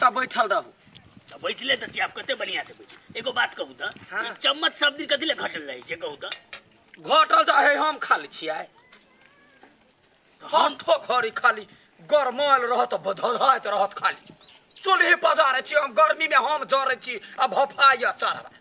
सब बैठल रहू बैठले तो आप कते बढ़िया से बैठ एगो बात कहू त ई चम्मच सब दिन कथि ले घटल रहे से कहू त घटल तो है हम खा लै छियै हम ठोकरी खाली गरमायल रहत बधधाइत रहत खाली चूल्हे पजारे छी हम गर्मी में हम जरे छी आ भफाइया चढ़बा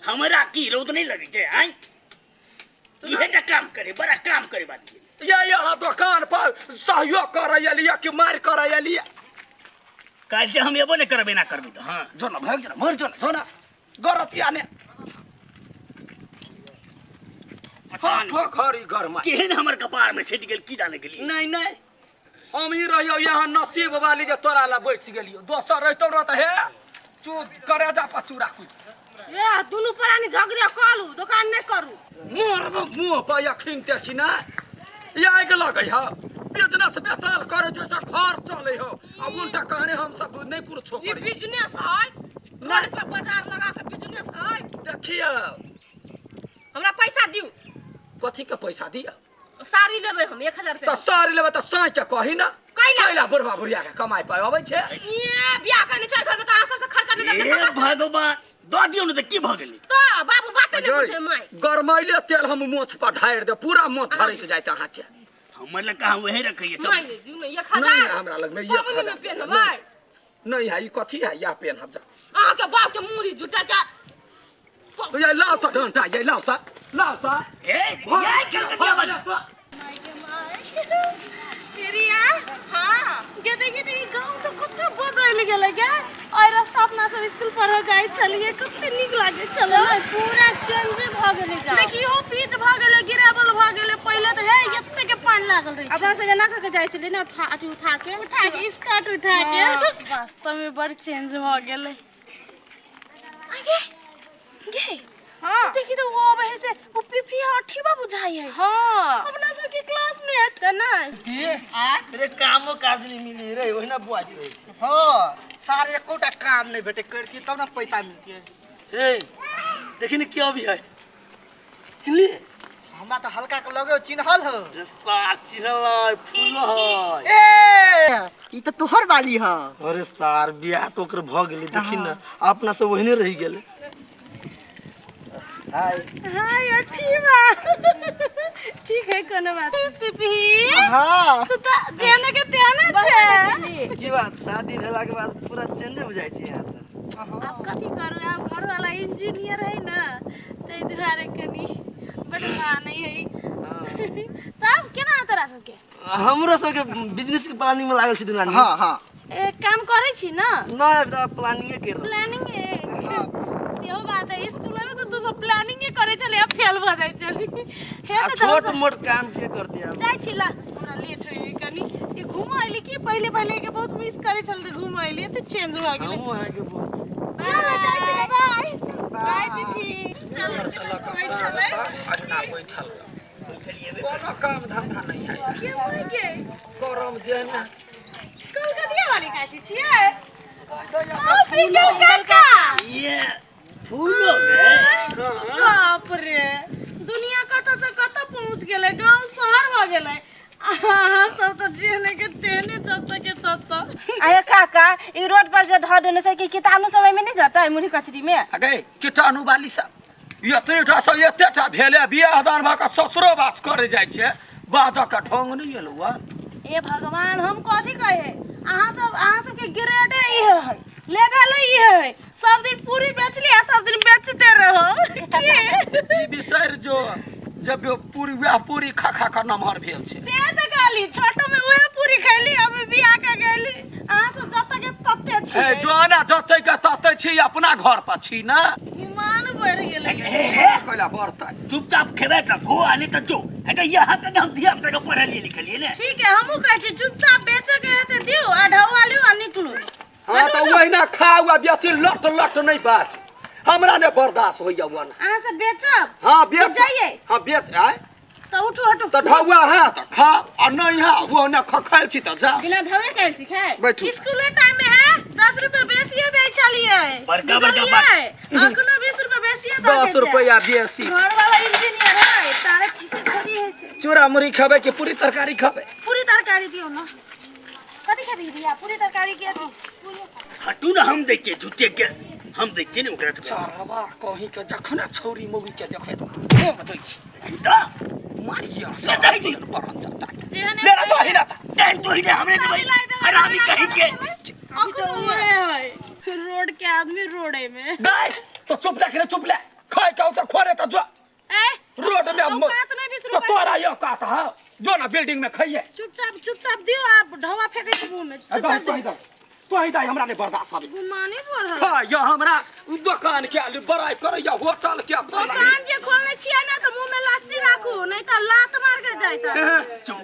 हमरा की रौद नहीं लगे छै आइ इहेटा काम करे बड़ा काम करे बात ये यहाँ दुकान पर सहयोग करैया लिया कि मार करैया लिया काल जे हम एबो नहीं करबे ना करबे तो हां जो ना भाग जा मर जो ना गरतिया ने हाँ ठोकरी गरमा केहन हमर कपार में सेट गेल की जाने गेली नहीं हम ही रहियो यहाँ नसीब वाली जे तोरा ला बैठ गेलियो दोसर रहतो र त हे चू करे जा पचूड़ा कुछ ए दुनु परानी झगड़िया कलू दुकान नहीं करू मोर मुंह पर यखिन ते छी ना या के लगे ह बिजनेस बेताल करे जैसा घर चले हो अब उल्टा कहने हम सब नहीं कुछ ई बिजनेस है रोड पे बाजार लगा के बिजनेस है देखिए हमरा पैसा दियो कथी के पैसा दिया साड़ी लेबे हम 1000 रुपया त साड़ी लेबे त साई के कही ना कैला बुढ़वा बुढ़िया के कमाई पाए आबै छे ये बियाह करने छै घर में त सब से खर्चा नहीं ए भगवान दो दियो न त की भ गेली तो बाबू बात नहीं पूछे मैं गरमैले तेल हम मोछ पर ढार दे पूरा मोछ छड़क जाइत अहाँ के हमर ल कहां वही रखिए सब नहीं दियो नहीं 1000 नहीं हमरा लग में 1000 पहनबै नहीं है ई कथी है या पेन हम जा अहाँ के बाप के मुड़ी जुटा के ये लाओ त डंटा ये लाओ त ए ये चल के दिया बजा तेरिया हां गेते गांव तो कते बदल गेले गे और रास्ता अपना सब स्कूल पढ़ जाय छलिए कते निक लागे छले पूरा चेंज भ गेले गांव देखियो पीच भ गेले गिरावल भ गेले पहले तो हे एते के पानी लागल रही अपना सब ना के जाय छले ना उठा के स्कर्ट उठा के वास्तव में बड़ चेंज भ गेले आगे गे हां देखि तो वो बहे से वो पिफी अठीबा बुझाई है हां अपना सब के क्लास में हट त ना के रे कामो काज नहीं मिली रे ओहिना बुआ रही हां सारे एकोटा काम नहीं भेटे करती तब ना पैसा मिलती है ए देखि न के अभी है चिनली हमरा तो हल्का के लगे चिन्हल हो रे सार चिन्हल फूल है ए ई तो तोहर वाली है अरे सार बियाह तो ओकर भ गेली देखि न अपना सब ओहिने रही गेले हाय अठीबा ठीक है कोनो बात पिपी हां तू त जेने के तेने छे की बात शादी भेला के बाद पूरा चेंज हो जाय छै यहाँ अब कथी करू अब घर वाला इंजीनियर है ना ते दुआरे कनी बटवा नहीं है तब केना तोरा सबके हमरो सबके बिजनेस के प्लानिंग में लागल छी दुनानी हां हां एक काम करे छी ना ना प्लानिंग के प्लानिंग है सेहो बात है स्कूल में तो तू सब प्लानिंग करे चले अब फेल भ जाय चली हे तो छोट मोट काम के करती है जाय छी ला हमरा लेट होई कनी ये घूम आइली की पहले के बहुत मिस करे चलते घूम आइली तो चेंज हो गेले हम वहां के बहुत बाय बाय पिपी चल सला का साथ अजना बैठल कोनो काम धंधा नहीं है के होई के करम जे ना कलकतिया वाली काटी छिए ओ काका ये फूलो गे बाप रे दुनिया कत से कत पहुंच गेले गांव शहर भ गेले अहाँ सब तो जेने के तेने जत के तत आये काका ई रोड पर जे ध देने से कि कीटाणु समय में नहीं जाता है मुड़ी कचरी में अगे कीटाणु वाली सब एतेटा से एतेटा भेले बियाह दान भा के ससुरो बास करे जाय छे बाजा का ढंग नहीं एलुआ ए भगवान हम कथि कहे अहाँ सब के ग्रेड ई है लेवल ई है सब दिन पूरी बेच लिया सब दिन बेचते रहो ई बिसर जो जब पूरी खा कर नमहर भेल छे से त गाली छोटो में ओए पूरी खैली अब बियाह के गेली अहाँ सब जत के तत्ते छी ए जोना जते के तते छी अपना घर पर छी ना ईमान बढ़ गेले कोइला बरता चुपचाप खेबे त गो आने त जो है त यहाँ पे हम धिया पे के पढ़ा लिए लिखलिए ने ठीक है हमहु कहै छी चुपचाप बेचे के हेते दियो आ ढवालियो आ निकलू हां तो वहिना खावा बेसी लट नहीं बाच हमरा ने बर्दाश्त होइया वन अहाँ सब बेचब हां बेच जाइए हां बेच आय तो उठो हटो तो ढौआ है तो खा और नहीं है वो ने खखाइल छी त जा बिना ढवे कैल सिखाए बैठू। स्कूल टाइम में है 10 रुपए बेसिए दे छलिए बड़का बात अखनो 20 रुपए बेसिए दे 10 रुपया बेसी घर वाला इंजीनियर है तारे फीस भरी है से चूड़ा मुड़ी खाबे कि पूरी तरकारी खाबे पूरी तरकारी दियो ना कथि खेबी रिया पूरी तरकारी के थी हटू ना हम देखिए झूठे के हम देखिए ने ओकरा से चारवा कहीं के जखने छौरी मौगी के देखे तो हम दै छी झूठा मारिया से दही दी बरन चटा जेहने ले रे तो ही रहता नहीं तो ही दे हमने दे भाई हरामी कहीं के रोड के आदमी रोडे में गाय तो चुप ले चुप ले खाए का उतर खोरे तो जो ए रोड में हम औकात नहीं बीस तो रुपए तोरा यो कहता है जो ना बिल्डिंग में खाइए चुपचाप दियो आप ढवा फेंके के मुंह में तो ही हमरा ने बर्दाश्त आबे गुमानी पड़ हां या हमरा दुकान के बड़ाई करे या होटल के दुकान जे खोलने छियै ना तो मुंह में लाठी राखू नहीं तो लात मार के जाइता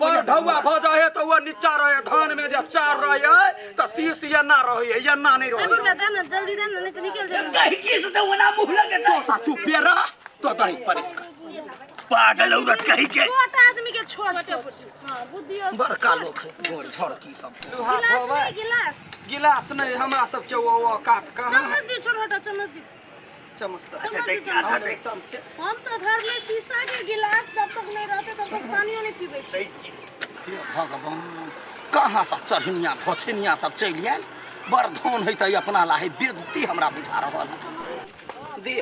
बड़ ढौआ भ जाए तो वो नीचा रहे धान में जे चार रहे तो शीश या ना रहे या ना नहीं रहे अभी बता ना जल्दी दे ना नहीं तो निकल जाए कहीं के से तो ना मुंह लगे तो चुप बेरा तो दही परिष्कार पागल औरत कहीं के छोटा आदमी के छोटे हां बुद्धि बड़का लोग है गोर झड़की सब गिलास गिलास नहीं हमरा सब के वो काट कहां चम्मच दी छोटा चम्मच दी चम्मच अच्छा देख आधा देख चमचे हम तो घर में शीशा के गिलास जब तक नहीं रहते तब तक पानी नहीं पीबे छी सही चीज भगवान कहां से चढ़निया भोछनिया सब चल आयल बड़ धन है त अपना लाहे बेइज्जती हमरा बुझा रहल है दे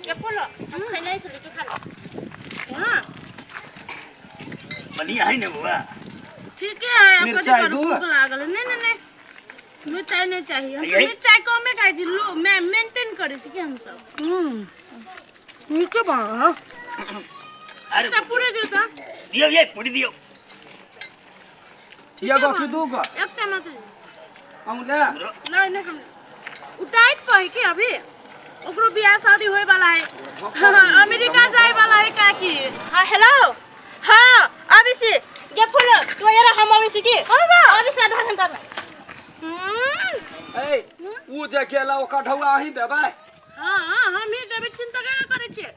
ये बोलो हम खाई नहीं से तू खा ले हां बढ़िया है ना बुआ ठीक है आपको मिर्चाई जो दो? भूख लागल नहीं मिर्चाई नहीं चाहिए हम मिर्चाई कम में खाई थी लो मैं मेंटेन करे छी कि हम सब नीचे बा अरे ता पूरे देता दियो ये पूरी दियो ये गो की दू गो एक टमाटर हम ले नहीं हम उटाइट पही के अभी ओकरो बियाह शादी होय वाला है अमेरिका जाए वाला है काकी हां हेलो हां अभी से ये फूल तो यार हम अभी से की अभी से आधा घंटा में ए उ जे गेला ओका ढौआ अही देबै हां हम ही देबे चिंता क्या करे छी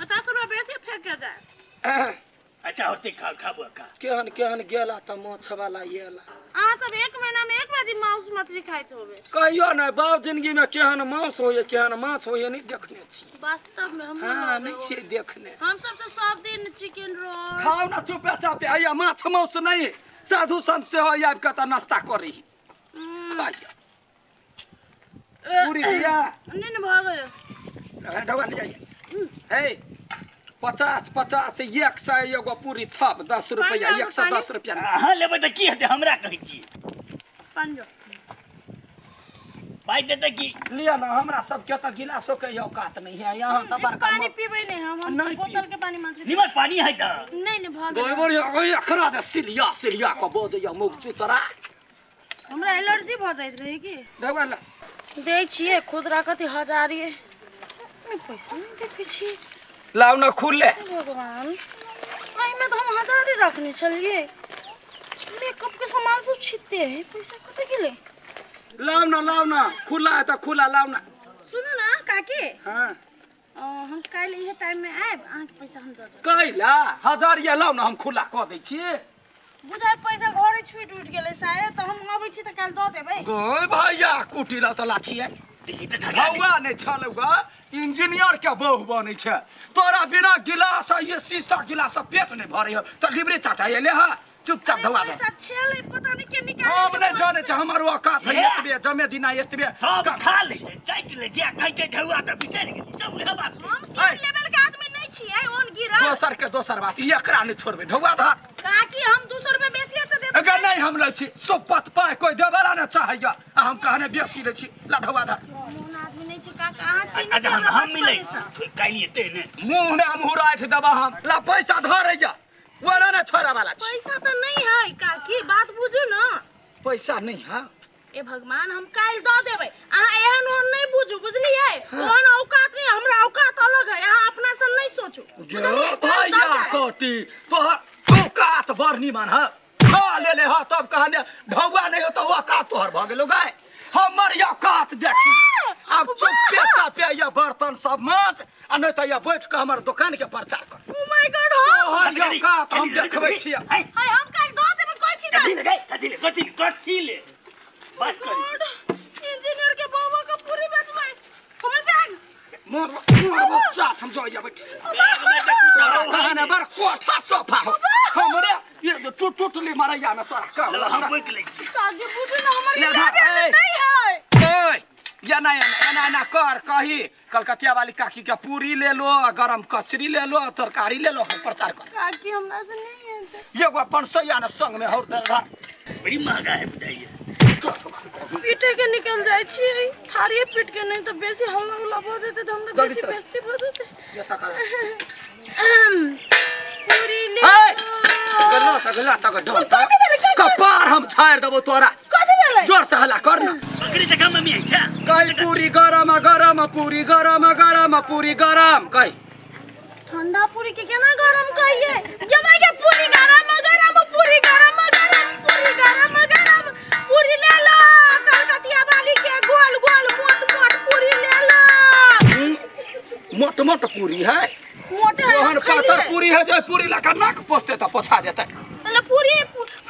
50 रुपया बेसी फेंक के जाए अच्छा होते खा खाबो का केहन गेला त माछ वाला येला आ सब एक महीना में एक बार मांस मछली खाइत होबे कहियो न बाप जिंदगी में केहन मांस होय केहन माछ होय नहीं देखने छी वास्तव में हम हां नहीं छी देखने हम सब तो सब दिन चिकन रोल खाओ ना चुपे चापे आया माछ मांस नहीं साधु संत से हो आबि के त नाश्ता करी खाइया पूरी दिया नहीं न भाग ढौआ ले जाइए हे 50 100 एगो पूरी थप 10 रुपया 110 रुपया हां लेबे त की हेते हमरा कहै छी पंजो भाई देते की लिया ना हमरा सब के त गिलासो के औकात नहीं है यहाँ त बड़का पानी पीबे नहीं हम नहीं बोतल के पानी मात्र निमक पानी है त नहीं भाग गोबर अखरा दे सिलिया को बोझ या मुख चुतरा हमरा एलर्जी भ जाइत रहे की ढौआ ला दे छिए खुदरा कति हजारिए पैसा नहीं देखे छी लाउ न खुले भगवान आई में तो हम हजार ही रखने चलिए मेकअप के सामान सब छिते हैं पैसा कते के ले लाउ न खुला है तो खुला लाउ न सुनो ना काकी हां हम काल इहे टाइम में आएब आं के पैसा हम द देब कैला हजार या लाउ न हम खुला क दै छी बुझाय पैसा घरे छूट गेले शायद तो हम आबै छी त काल द देबै गय भैया कुटी ला त लाठी है देखि त धगा हवा नहीं छलौगा इंजीनियर के बहु बनै छै तोरा बिना गिलास ये शीशा गिलास पेट नहीं भरे हो तो लिबरे चाटाए ले हा चुपचाप ढौआ दे पैसा छेले पता नहीं के निकाल हम नहीं जाने छ हमारो औकात है एतबे जमे दिना एतबे सब खा ले चाट ले जे कहै छै ढौआ त बिचार गेली सब उहे बात हम तीन लेवल के आदमी नहीं छियै ओन गिरा दोसर बात एकरा नहीं छोड़बे ढौआ धर काकी हम 200 रुपया बेसी से देब अगर नहीं हम ले छी सोपत पाए कोई देबला न चाहिए हम कहने बेसी ले छी ला ढौआ धर मोन आदमी नहीं छै का कहां छी अच्छा हम मिलै काली एते ने मुंह ने मुंह राठ देबा हम ला पैसा धर जा वाला न छोड़ा वाला छी पैसा तो नहीं है काकी बात बुझू ना पैसा नहीं है ए भगवान हम काल द देबै अहाँ एहन ओहन नहीं बुझू बुझलियै ओहन औकात नहीं हमरा औकात अलग है अहाँ अपना से नहीं सोचू जो भैया कोटी तोहर औकात बरनी मान है खा ले हा तब कहने ढौआ नहीं हो तो औकात तोहर भ गेलो गाय हमर औकात देखी अब चुपे चापे या बर्तन सब मांज आ नहीं तो या बैठ के हमर दुकान के प्रचार कर ओ माय गॉड तोहर औकात हम देखबै छी हाय हम काल द देबै कोइ छी कथी ले बात करी इंजीनियर के बाबा का पूरी बचबै हमर बैग मोर चाट हम जो या बैठ कहने बर कोठा सोफा हो हमरे ये टूटली मरैया में तोरा काम लो हम कोई के ले छी काजी बुझे ना हमारी ले धर, लागे ए। नहीं है ओए या ना कर कही कलकतिया वाली काकी का पूरी ले लो गरम कचरी ले लो तरकारी ले लो प्रचार कर काकी हमरा से नहीं है एगो अपन सैया ने संग में और धर बड़ी महंगा है बुझाइए पीटे के निकल जाय छी थारिए पीट के नहीं तो बेसी हल्ला उल्ला हो देते तो हमरा जल्दी बेसी से। बेइज्जती हो देते ये तक पूरी ले गला तक डोल कपार हम छाड़ देबो तोरा कथि भेलै जोर से हल्ला कर ना बकरी जगह में है क्या कहीं पूरी गरम पूरी गरम पूरी गरम कहीं ठंडा पूरी के केना गरम कहिए जमाई के पूरी गरम पूरी ले लो कलकतिया वाली के गोल गोल मोट मोट पूरी ले लो मोट पूरी है मोटे है ओहन पातर पूरी है जो पूरी लगा नाक पोसते तो पोछा देते मतलब पूरी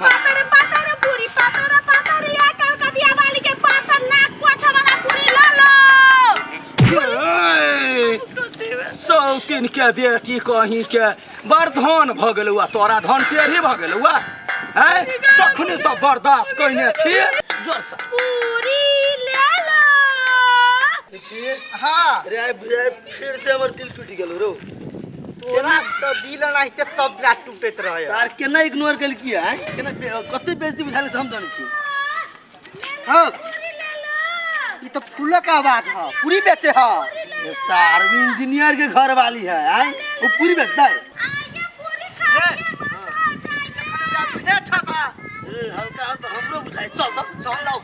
पातर पूरी पातर या कलकतिया वाली के पातर नाक पोछा वाला पूरी ले लो सौतीन के बेटी कहीं के बड़ धन भ गेलुआ तोरा धन टेढ़ी भ गेलुआ हैं तखने सब बर्दाश्त कइने छी जोर से पूरी ले लो हाँ अरे फिर से हमर दिल टूट गेलो रो तोरा तो दिल नहीं ते सब रात टूटत रहे यार केना इग्नोर कल किया है केना कते बेइज्जती बुझाले से हम जाने छी हां ये तो फूलों का आवाज है पूरी बेचे है ये सार इंजीनियर के घर वाली है हैं वो पूरी बेचता है ये छाता ए हल्का तो हमरो बुझाई चल लो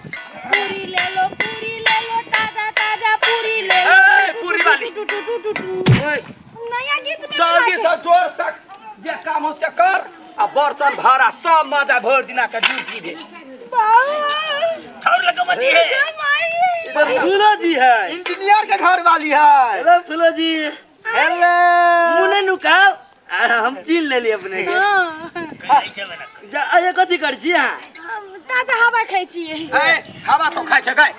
पूरी ले लो ताजा पूरी ले लो ए पूरी वाली ओए नया गीत में जल्दी से जोर से जे काम हो से कर आ बर्तन भाड़ा सब मजा भर दिना के ड्यूटी दे छोड़ लगा मत है इधर फूलो जी है इंजीनियर के घर वाली है हेलो फूलो जी हेलो मुने नुकाल हम चीन ले लिए अपने के ऐसे बना अरे कथि कर छी हां ताजा हवा खाई छिए ए हवा तो खाइ छ गाय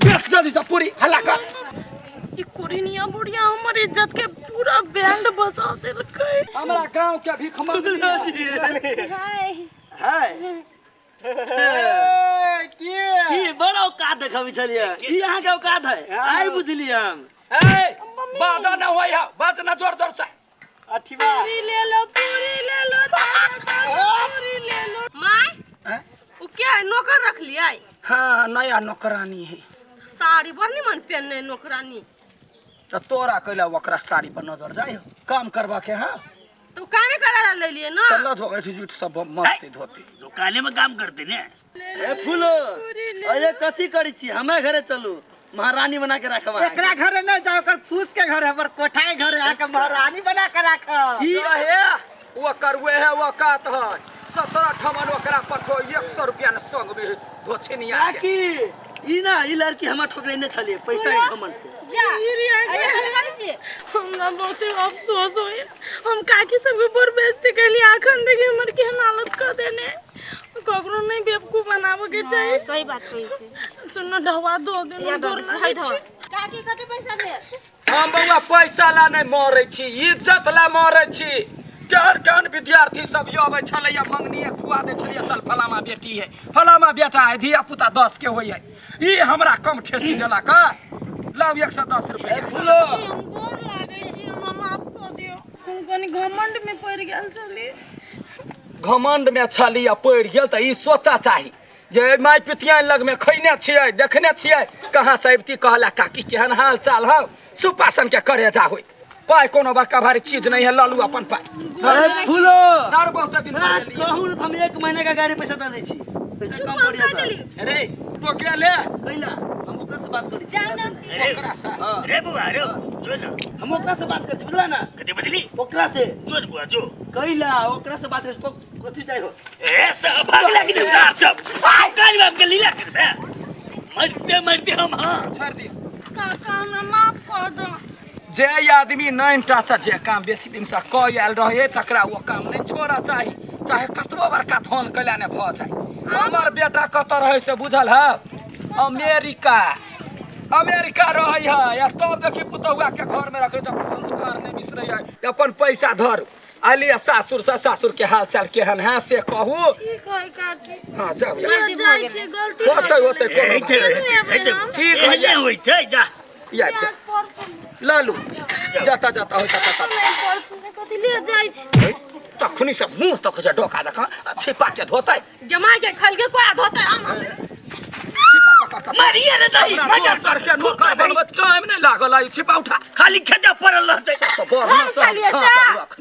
बेच जल्दी से पूरी हल्ला कर ई कोरिनिया बुढ़िया हमर इज्जत के पूरा बैंड बजा देलकै हमरा गांव के भीख मंगलिया जी हाय हाय की बड़ा औकात देखबी छलिए ई यहां के औकात है आई बुझली हम ए बाजा न होय है बाजा न जोर जोर से अठीवा पूरी ले लो ताजा पूरी ले लो माय हैं ओ क्या है नौकर रख लिया हां नया नौकरानी है साड़ी बड़ निमन पहनने नौकरानी तो तोरा कैला ओकरा साड़ी पर नजर जाय काम करबा के हां तो कामे करा ले लिए ना तो लज बैठी जुट सब मस्त धोती दुकाने में काम करते ने ए फूलो अरे कथि करी छी हमे घरे चलू महारानी बना के रखवा एकरा घरे नहीं जाओ कर फूस के घर है पर कोठाई घर है के महारानी बना के रख ई है वो करवे है वो कात है 17 ठमन ओकरा पठो 100 रुपया न संग में धोछनिया के ई ना ई लड़की हमरा ठोकरेने छलिए पैसा के घमंड से हमरा बहुत अफसोस होय हम काकी सब ऊपर बेइज्जती कैली आखन देखि हमर के हालत कर देने ककरो नहीं बेवकूफ बनाबो के चाहिए सही बात कहै छी सुनो ढवा दो दिन सही ढवा काकी कते पैसा दे हम बउआ पैसा ला नहीं मरै छी इज्जत ला मरै छी केहन विद्यार्थी सब आबै छलैया मंगनीए खुआ दे छलिया चल फलामा बेटी है फलामा बेटा है धिया पुता 10 के होय है ई हमरा कम ठेसी देला का लाव 110 रुपया फूलो हम गोर लागै छी हम आपको दियो हम कनी घमंड में पड़ गेल छली घमंड में छली आ पड़ गेल त ई सोचा चाही जे माय पितिया लग में खैने छियै देखने छियै कहां से अबती कहला काकी केहन हाल चाल हौ सुपासन के करे जा होय पाय कोनो बड़का भारी चीज नहीं है लालू अपन पाय अरे फूलो और बहुत दिन कहूं त हम 1 महीने का गाड़ी पैसा दे दै छी पैसा कम पड़ जाता अरे तो गेले कैला हम ओकरा से बात करी छी रे बुआ रे जो ना हम ओकरा से बात करी छी बुझला ना कते बदली ओकरा से जो बुआ जो कैला ओकरा से बात करी तो कथि जाय हो ए सब भाग लगी ने सार चप काल बाप के लीला करबे मरते हम हां छोड़ दियो काका हमरा माफ कर दो जे आदमी 9टा से जे काम बेसी दिन से कय आयल रहे तकरा वो काम नहीं छोड़ा चाही चाहे कतबो बड़का धन कैला ने भ जाय हमर बेटा कत रहे से बुझल है अमेरिका रहे है या तब देखी पुतौआ के घर में रखे जब संस्कार नहीं बिसरे है अपन पैसा धर आलिया सासुर से सासुर के हाल चाल केहन है से कहू। ठीक है काकी हाँ जाओ ले जाइ छी गलती होते कोनो बात देखो ठीक है एहने होइ छै जा या जा लालू जाता जाता हो जाता कथी ले जाइ छी तखनी सब मुंह तक से डोका देखा छिपा के धोतै जमा के खल के कोआ धोते मारिए रे दही मजा करके नौकर बनबत टाइम नहीं लागल आई छिपा उठा खाली खेजा पड़ल रहतै तो बड़ ना सब